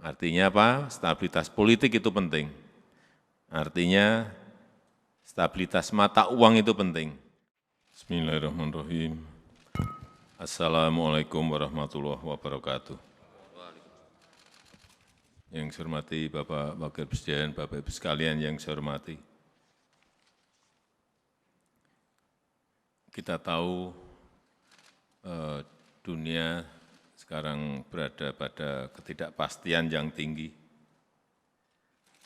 Artinya apa? Stabilitas politik itu penting. Artinya stabilitas mata uang itu penting. Bismillahirrahmanirrahim. Assalamualaikum warahmatullahi wabarakatuh. Yang saya hormati Bapak Wakil Presiden, Bapak Ibu sekalian yang saya hormati. Kita tahu dunia sekarang berada pada ketidakpastian yang tinggi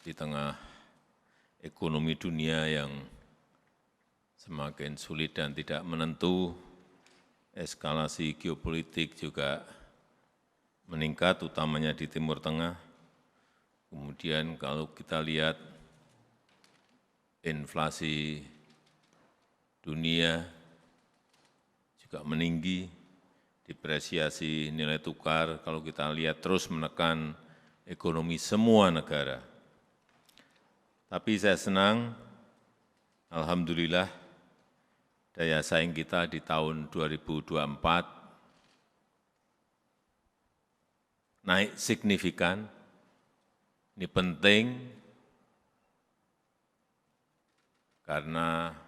di tengah ekonomi dunia yang semakin sulit dan tidak menentu, eskalasi geopolitik juga meningkat, utamanya di Timur Tengah. Kemudian kalau kita lihat inflasi dunia juga meninggi, depresiasi nilai tukar kalau kita lihat terus menekan ekonomi semua negara. Tapi saya senang, alhamdulillah, daya saing kita di tahun 2024 naik signifikan. Ini penting karena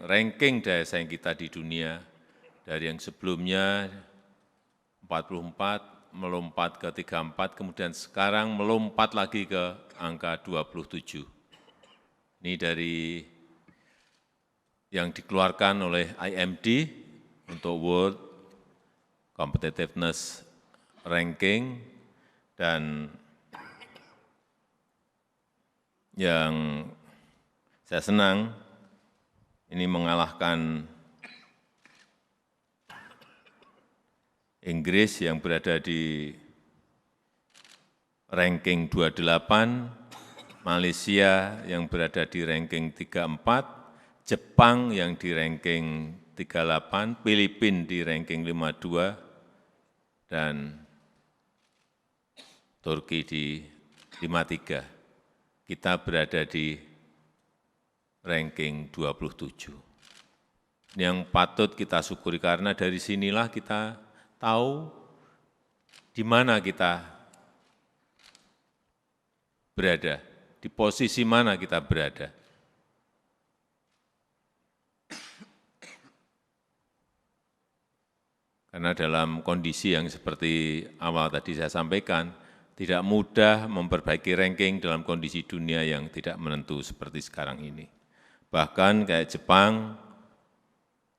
ranking daya saing kita di dunia dari yang sebelumnya 44 melompat ke 34, kemudian sekarang melompat lagi ke angka 27. Ini dari yang dikeluarkan oleh IMD untuk World Competitiveness Ranking, dan yang saya senang ini mengalahkan Inggris yang berada di ranking 28, Malaysia yang berada di ranking 34, Jepang yang di ranking 38, Filipina di ranking 52, dan Turki di 53. Kita berada di ranking 27. Ini yang patut kita syukuri karena dari sinilah kita tahu di mana kita berada, di posisi mana kita berada. Karena dalam kondisi yang seperti awal tadi saya sampaikan, tidak mudah memperbaiki ranking dalam kondisi dunia yang tidak menentu seperti sekarang ini. Bahkan kayak Jepang,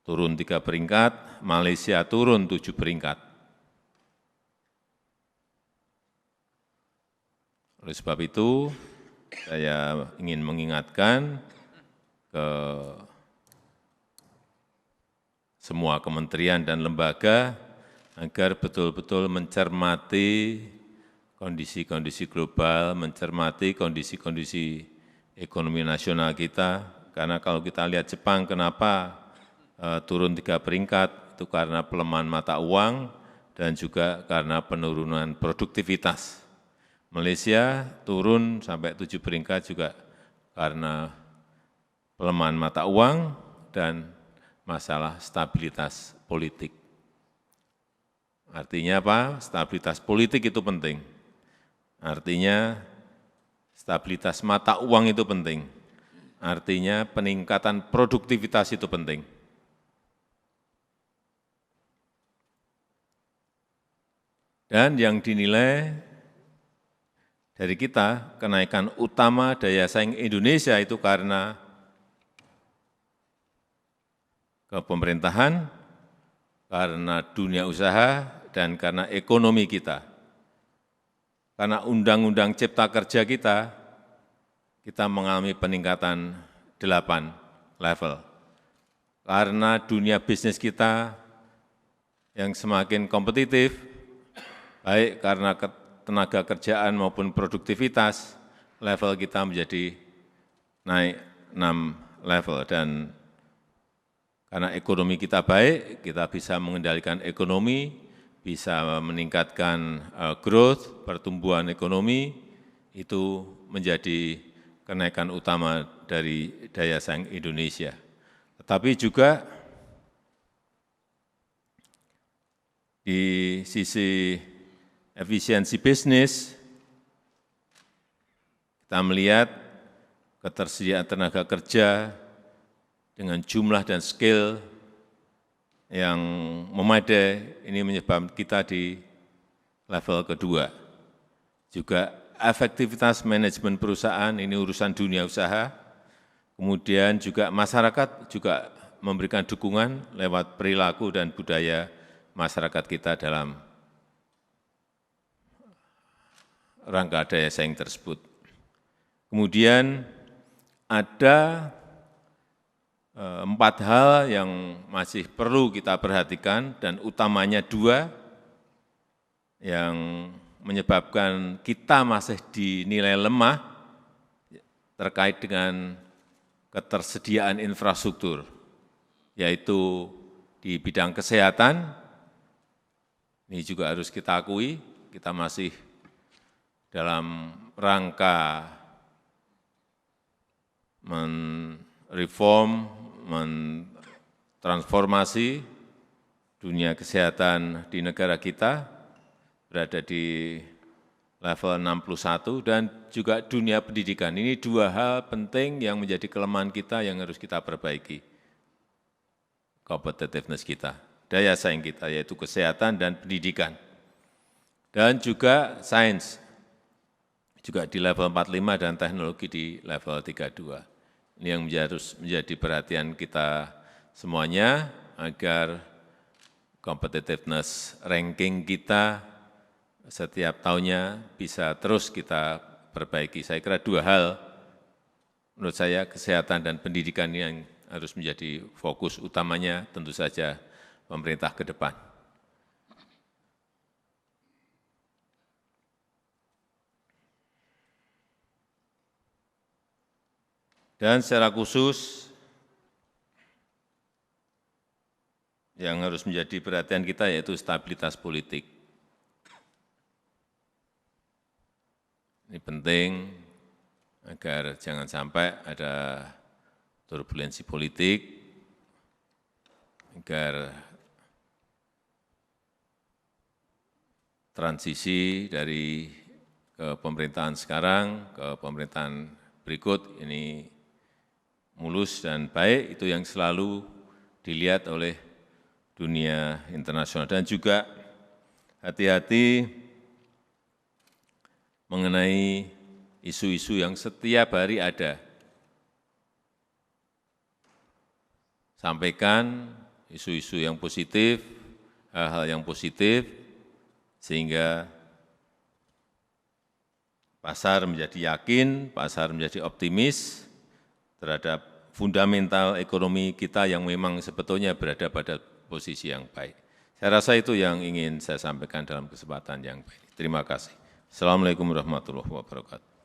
turun 3 peringkat, Malaysia turun 7 peringkat. Oleh sebab itu, saya ingin mengingatkan ke semua kementerian dan lembaga agar betul-betul mencermati kondisi-kondisi global, mencermati kondisi-kondisi ekonomi nasional kita. Karena kalau kita lihat Jepang, kenapa turun 3 peringkat, itu karena pelemahan mata uang dan juga karena penurunan produktivitas. Malaysia turun sampai 7 peringkat juga karena pelemahan mata uang dan masalah stabilitas politik. Artinya apa? Stabilitas politik itu penting. Artinya stabilitas mata uang itu penting. Artinya peningkatan produktivitas itu penting. Dan yang dinilai dari kita, kenaikan utama daya saing Indonesia itu karena kepemerintahan, karena dunia usaha, dan karena ekonomi kita. Karena undang-undang cipta kerja kita mengalami peningkatan 8 level. Karena dunia bisnis kita yang semakin kompetitif, baik karena tenaga kerjaan maupun produktivitas, level kita menjadi naik 6 level. Dan karena ekonomi kita baik, kita bisa mengendalikan ekonomi, bisa meningkatkan growth, pertumbuhan ekonomi, itu menjadi kenaikan utama dari daya saing Indonesia. Tetapi juga di sisi efisiensi bisnis, kita melihat ketersediaan tenaga kerja dengan jumlah dan skill yang memadai, ini menyebabkan kita di level kedua. Juga efektivitas manajemen perusahaan, ini urusan dunia usaha. Kemudian juga masyarakat juga memberikan dukungan lewat perilaku dan budaya masyarakat kita dalam rangka daya saing tersebut. Kemudian ada 4 hal yang masih perlu kita perhatikan dan utamanya 2 yang menyebabkan kita masih dinilai lemah terkait dengan ketersediaan infrastruktur, yaitu di bidang kesehatan. Ini juga harus kita akui, kita masih dalam rangka reform, transformasi dunia kesehatan di negara kita, berada di level 61, dan juga dunia pendidikan. Ini 2 hal penting yang menjadi kelemahan kita yang harus kita perbaiki. Competitiveness kita, daya saing kita, yaitu kesehatan dan pendidikan. Dan juga sains, juga di level 45 dan teknologi di level 32. Ini yang harus menjadi perhatian kita semuanya agar competitiveness ranking kita setiap tahunnya bisa terus kita perbaiki. Saya kira 2 hal menurut saya, kesehatan dan pendidikan yang harus menjadi fokus utamanya tentu saja pemerintah ke depan. Dan secara khusus yang harus menjadi perhatian kita yaitu stabilitas politik. Ini penting agar jangan sampai ada turbulensi politik, agar transisi dari kepemerintahan sekarang ke pemerintahan berikut ini mulus dan baik, itu yang selalu dilihat oleh dunia internasional. Dan juga hati-hati mengenai isu-isu yang setiap hari ada. Sampaikan isu-isu yang positif, hal-hal yang positif, sehingga pasar menjadi yakin, pasar menjadi optimis terhadap fundamental ekonomi kita yang memang sebetulnya berada pada posisi yang baik. Saya rasa itu yang ingin saya sampaikan dalam kesempatan yang baik. Terima kasih. Assalamualaikum warahmatullahi wabarakatuh.